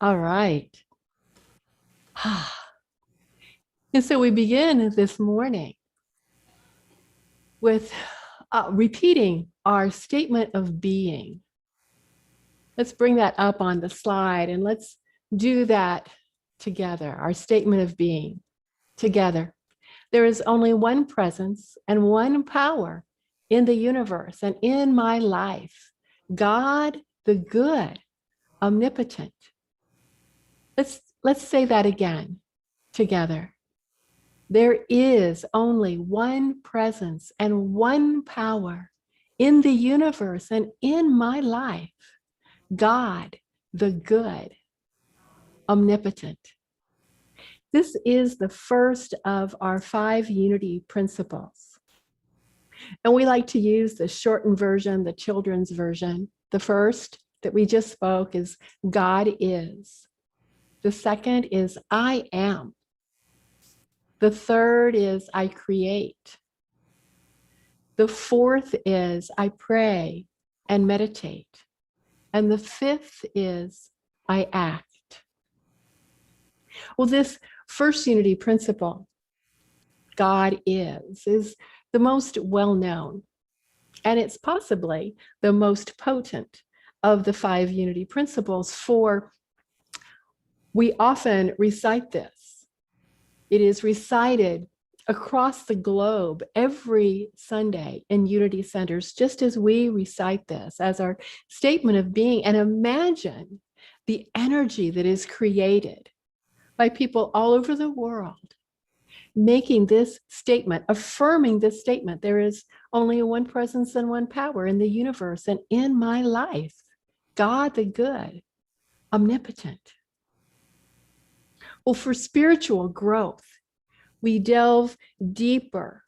All right. And so we begin this morning with repeating our statement of being. Let's bring that up on the slide and let's do that together. Our statement of being together. There is only one presence and one power in the universe and in my life. God, the good, omnipotent. Let's say that again together. There is only one presence and one power in the universe and in my life. God, the good, omnipotent. This is the first of our 5 unity principles. And we like to use the shortened version, the children's version. The first that we just spoke is God is. The second is I am. The third is I create. The fourth is I pray and meditate. And the fifth is I act. Well, this first unity principle, God is the most well-known, and it's possibly the most potent of the 5 unity principles, for we often recite this. It is recited across the globe every Sunday in unity centers, just as we recite this as our statement of being. And imagine the energy that is created by people all over the world making this statement, affirming this statement. There is only one presence and one power in the universe and in my life. God, the good, omnipotent. Well, for spiritual growth, we delve deeper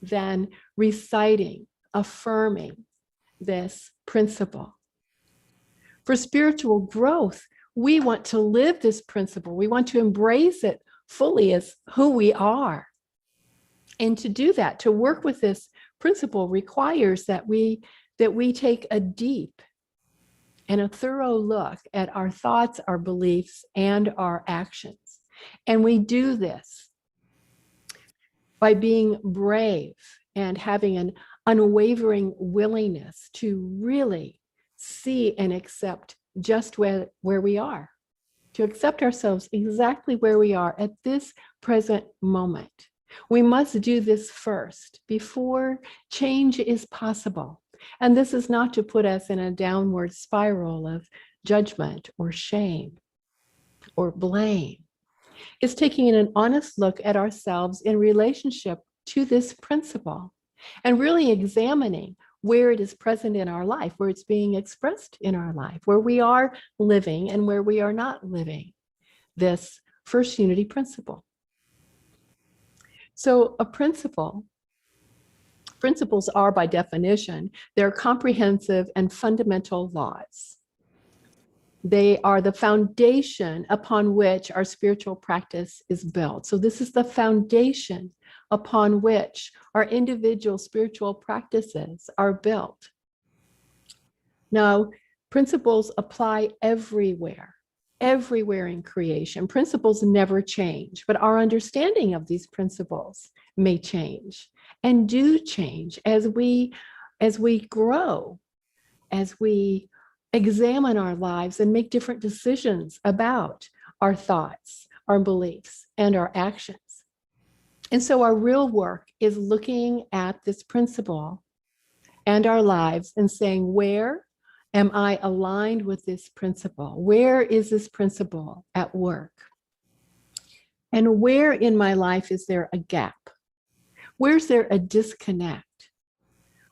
than reciting, affirming this principle. For spiritual growth, we want to live this principle. We want to embrace it fully as who we are. And to do that, to work with this principle requires that we take a deep and a thorough look at our thoughts, our beliefs, and our actions. And we do this by being brave and having an unwavering willingness to really see and accept just where we are, to accept ourselves exactly where we are at this present moment. We must do this first before change is possible. And this is not to put us in a downward spiral of judgment or shame or blame. It's taking an honest look at ourselves in relationship to this principle and really examining where it is present in our life, where it's being expressed in our life, where we are living and where we are not living this first unity principle. So principles are by definition, they're comprehensive and fundamental laws. They are the foundation upon which our spiritual practice is built. So this is the foundation upon which our individual spiritual practices are built. Now, principles apply everywhere in creation. Principles never change, but our understanding of these principles may change and do change as we grow, as we examine our lives and make different decisions about our thoughts, our beliefs, and our actions. And so our real work is looking at this principle and our lives and saying, where am I aligned with this principle? Where is this principle at work? And where in my life is there a gap? Where's there a disconnect?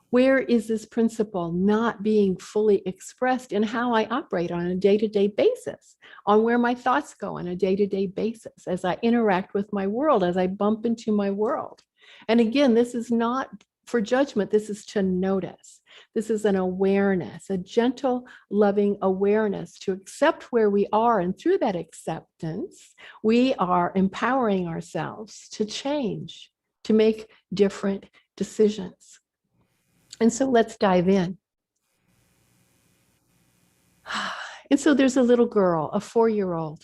Where is this principle not being fully expressed in how I operate on a day-to-day basis, on where my thoughts go on a day-to-day basis, as I interact with my world, as I bump into my world? And again, this is not for judgment, this is to notice. This is an awareness, a gentle, loving awareness to accept where we are. And through that acceptance, we are empowering ourselves to change, to make different decisions. And so let's dive in. And so there's a little girl, a 4-year-old,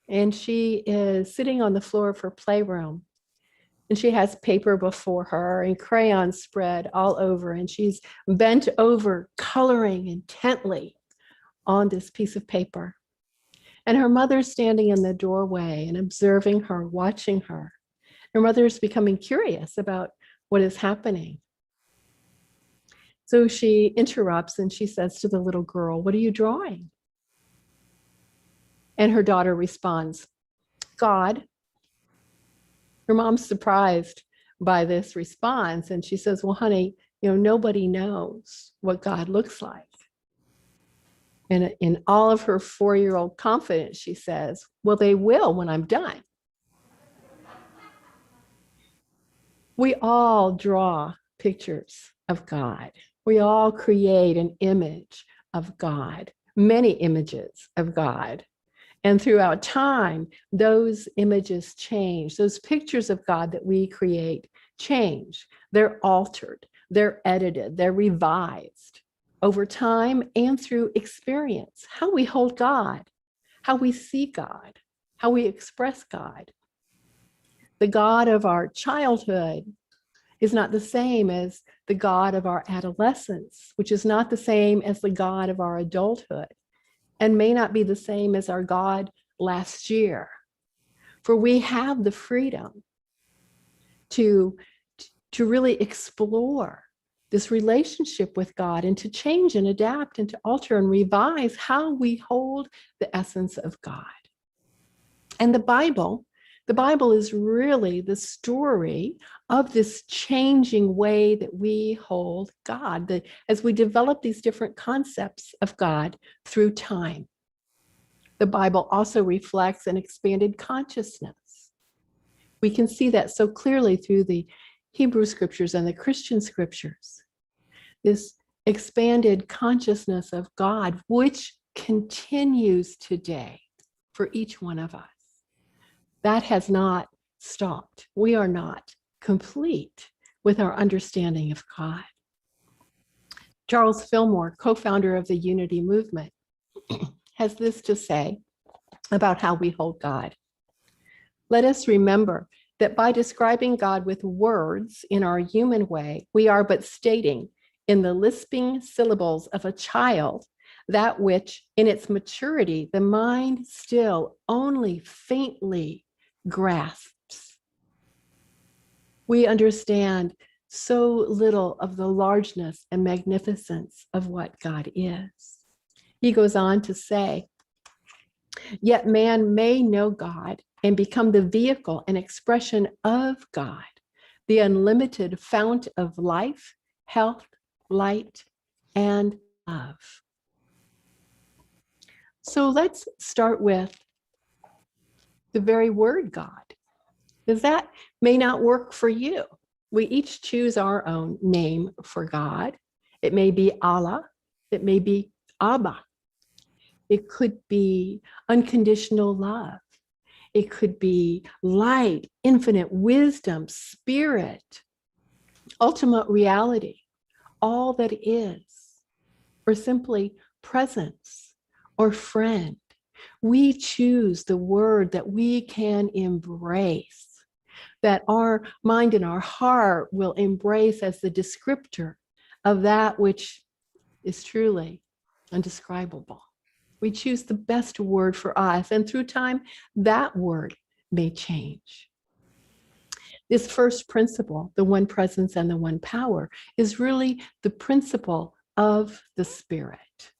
and she is sitting on the floor of her playroom. And she has paper before her and crayons spread all over. And she's bent over, coloring intently on this piece of paper. And her mother's standing in the doorway and observing her, watching her. Her mother's becoming curious about what is happening. So she interrupts and she says to the little girl, "What are you drawing?" And her daughter responds, "God." Her mom's surprised by this response. And she says, "Well, honey, nobody knows what God looks like." And in all of her 4-year-old confidence, she says, "Well, they will when I'm done." We all draw pictures of God. We all create an image of God, many images of God. And throughout time, those images change. Those pictures of God that we create change. They're altered, they're edited, they're revised over time and through experience. How we hold God, how we see God, how we express God. The God of our childhood is not the same as the God of our adolescence, which is not the same as the God of our adulthood, and may not be the same as our God last year. For we have the freedom to really explore this relationship with God and to change and adapt and to alter and revise how we hold the essence of God. And the Bible is really the story of this changing way that we hold God, as we develop these different concepts of God through time. The Bible also reflects an expanded consciousness. We can see that so clearly through the Hebrew scriptures and the Christian scriptures. This expanded consciousness of God, which continues today for each one of us. That has not stopped. We are not complete with our understanding of God. Charles Fillmore, co-founder of the Unity Movement, has this to say about how we hold God. "Let us remember that by describing God with words in our human way, we are but stating in the lisping syllables of a child that which in its maturity the mind still only faintly grasps." We understand so little of the largeness and magnificence of what God is. He goes on to say, "Yet man may know God and become the vehicle and expression of God, the unlimited fount of life, health, light, and love." So let's start with the very word God, because that may not work for you. We each choose our own name for God. It may be Allah, it may be Abba. It could be unconditional love. It could be light, infinite wisdom, spirit, ultimate reality, all that is, or simply presence or friend. We choose the word that we can embrace, that our mind and our heart will embrace as the descriptor of that which is truly undescribable. We choose the best word for us, and through time, that word may change. This first principle, the one presence and the one power, is really the principle of the Spirit.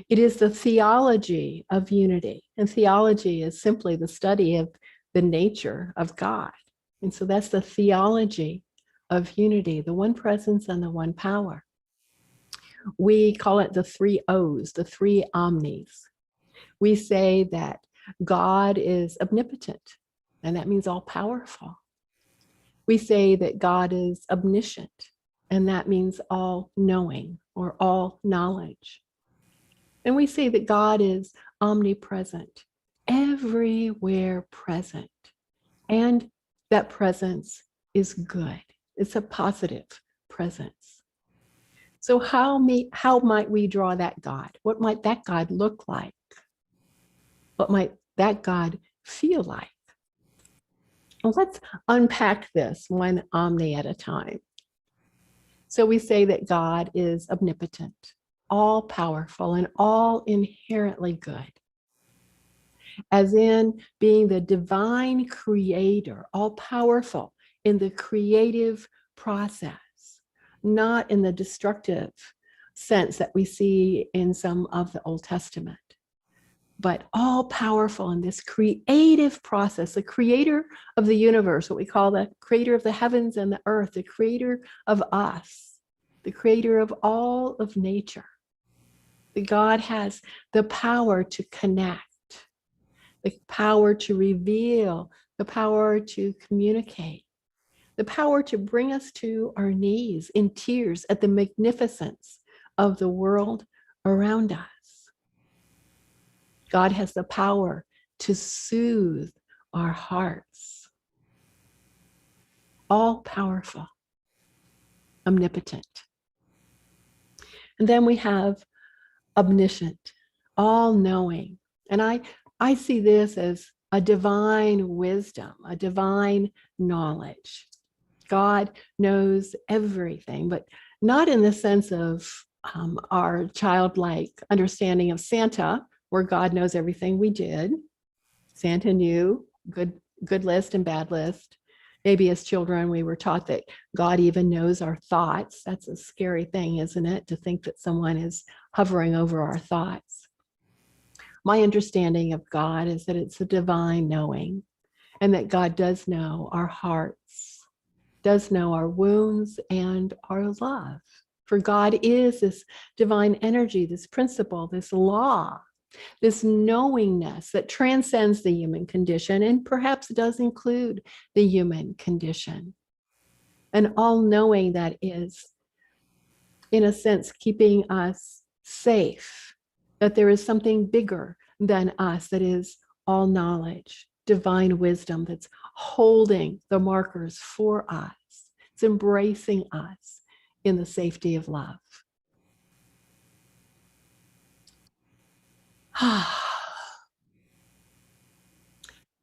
It is the theology of unity, and theology is simply the study of the nature of God. And so that's the theology of unity, the one presence and the one power. We call it the 3 O's, the 3 omnis. We say that God is omnipotent, and that means all powerful. We say that God is omniscient, and that means all knowing or all knowledge. And we say that God is omnipresent, everywhere present, and that presence is good. It's a positive presence. So how might we draw that God? What might that God look like? What might that God feel like? Well, let's unpack this one omni at a time. So we say that God is omnipotent, all powerful, and all inherently good, as in being the divine creator, all powerful in the creative process, not in the destructive sense that we see in some of the Old Testament, but all powerful in this creative process, the creator of the universe, what we call the creator of the heavens and the earth, the creator of us, the creator of all of nature. The God has the power to connect, the power to reveal, the power to communicate, the power to bring us to our knees in tears at the magnificence of the world around us. God has the power to soothe our hearts. All powerful, omnipotent. And then we have omniscient, all knowing. And I see this as a divine wisdom, a divine knowledge. God knows everything, but not in the sense of our childlike understanding of Santa, where God knows everything we did. Santa knew good list and bad list. Maybe as children, we were taught that God even knows our thoughts. That's a scary thing, isn't it? To think that someone is hovering over our thoughts. My understanding of God is that it's a divine knowing, and that God does know our hearts, does know our wounds and our love. For God is this divine energy, this principle, this law, this knowingness that transcends the human condition and perhaps does include the human condition. An all-knowing that is, in a sense, keeping us safe, that there is something bigger than us that is all knowledge, divine wisdom that's holding the markers for us. It's embracing us in the safety of love.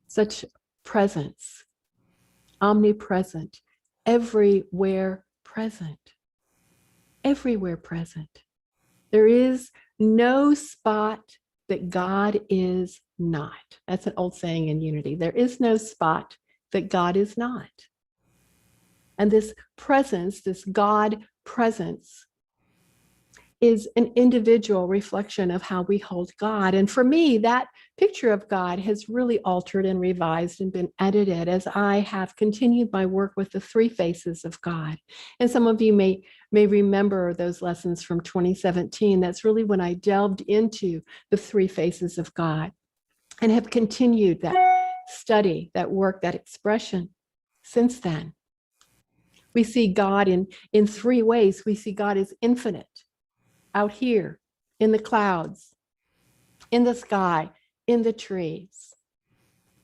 Such presence, omnipresent, everywhere present, everywhere present. There is no spot that God is not. That's an old saying in Unity. There is no spot that God is not. And this presence, this God presence, is an individual reflection of how we hold God. And for me, that picture of God has really altered and revised and been edited as I have continued my work with the three faces of God. And some of you may remember those lessons from 2017. That's really when I delved into the three faces of God and have continued that study, that work, that expression since then. We see God in three ways. We see God as infinite, out here, in the clouds, in the sky, in the trees.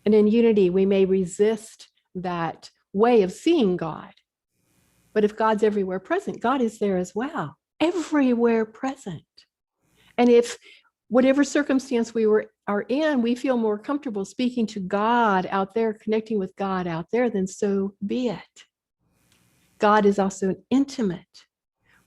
And in Unity, we may resist that way of seeing God. But if God's everywhere present, God is there as well, everywhere present. And if whatever circumstance we are in, we feel more comfortable speaking to God out there, connecting with God out there, then so be it. God is also intimate,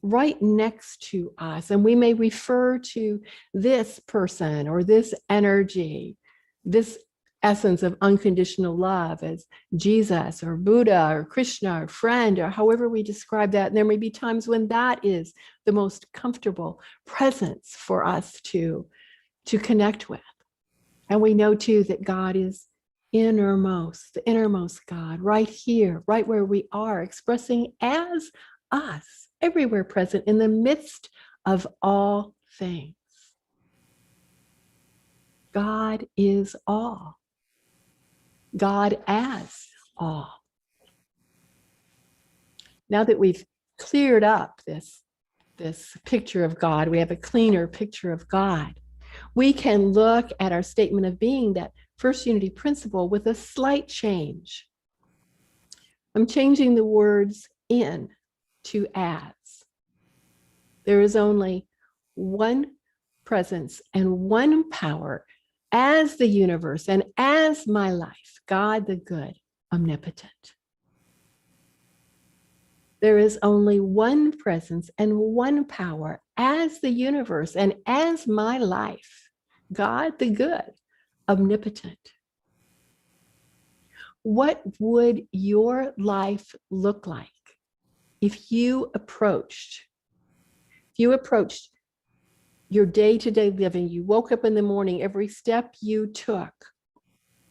right next to us. And we may refer to this person or this energy, this essence of unconditional love as Jesus or Buddha or Krishna or friend, or however we describe that. And there may be times when that is the most comfortable presence for us to connect with. And we know too that God is innermost, the innermost God, right here, right where we are, expressing as us, everywhere present in the midst of all things. God is all. God as all. Now that we've cleared up this picture of God, we have a cleaner picture of God. We can look at our statement of being, that first unity principle, with a slight change. I'm changing the words in to as. There is only one presence and one power as the universe and as my life, God the good, omnipotent. There is only one presence and one power as the universe and as my life, God the good, omnipotent. What would your life look like if you approached your day-to-day living, you woke up in the morning, every step you took,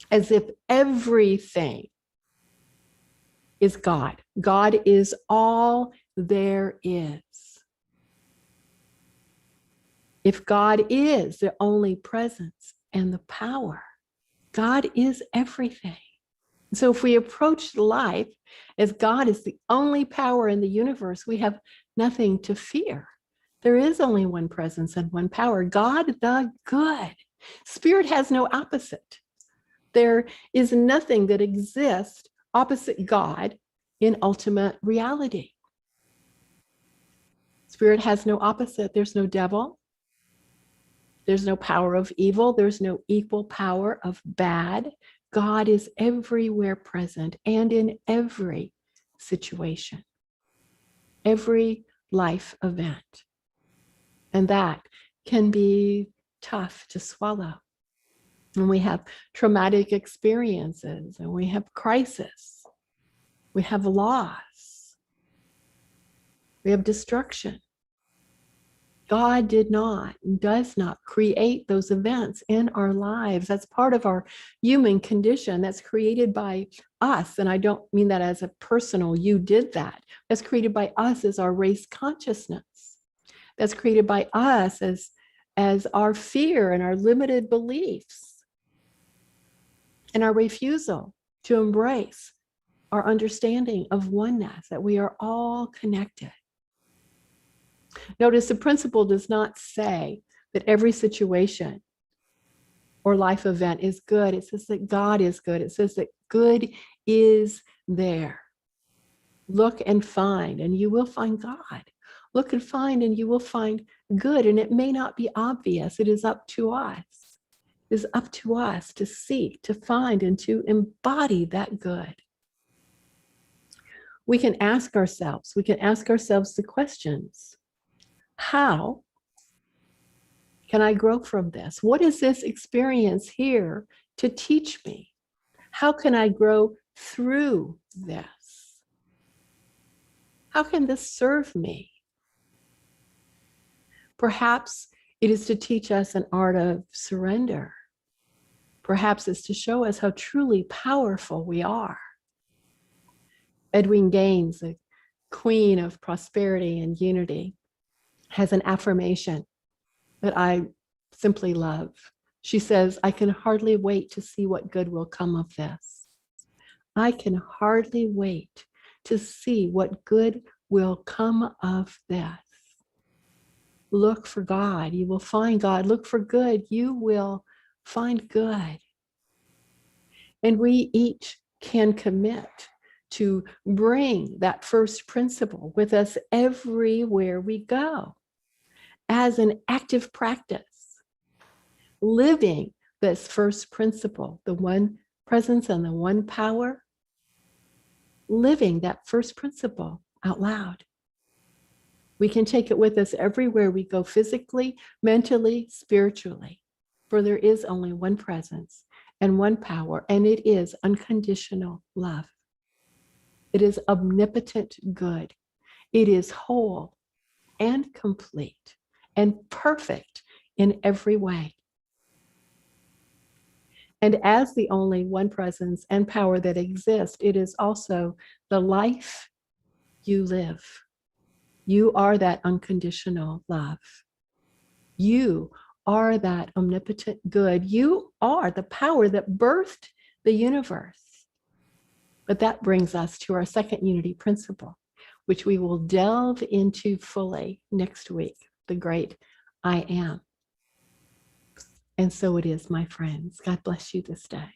as if everything is God. God is all there is. If God is the only presence and the power, God is everything. So if we approach life as God is the only power in the universe, we have nothing to fear. There is only one presence and one power, God the good. Spirit has no opposite. There is nothing that exists opposite God in ultimate reality. Spirit has no opposite. There's no devil. There's no power of evil. There's no equal power of bad. God is everywhere present and in every situation, every life event. And that can be tough to swallow. And we have traumatic experiences, and we have crisis, we have loss, we have destruction. God did not and does not create those events in our lives. That's part of our human condition. That's created by us. And I don't mean that as a personal, you did that. That's created by us as our race consciousness. That's created by us as our fear and our limited beliefs and our refusal to embrace our understanding of oneness, that we are all connected. Notice the principle does not say that every situation or life event is good. It says that God is good. It says that good is there. Look and find, and you will find God. Look and find, and you will find good. And it may not be obvious. It is up to us. It is up to us to seek, to find, and to embody that good. We can ask ourselves the questions. How can I grow from this? What is this experience here to teach me? How can I grow through this? How can this serve me? Perhaps it is to teach us an art of surrender. Perhaps it's to show us how truly powerful we are. Edwene Gaines, the queen of prosperity and unity, has an affirmation that I simply love. She says, I can hardly wait to see what good will come of this. I can hardly wait to see what good will come of this. Look for God, you will find God. Look for good, you will find good. And we each can commit to bring that first principle with us everywhere we go as an active practice, living this first principle, the one presence and the one power, living that first principle out loud. We can take it with us everywhere we go, physically, mentally, spiritually, for there is only one presence and one power, and it is unconditional love. It is omnipotent good. It is whole and complete and perfect in every way. And as the only one presence and power that exists, it is also the life you live. You are that unconditional love. You are that omnipotent good. You are the power that birthed the universe. But that brings us to our second unity principle, which we will delve into fully next week, the great I am. And so it is, my friends. God bless you this day.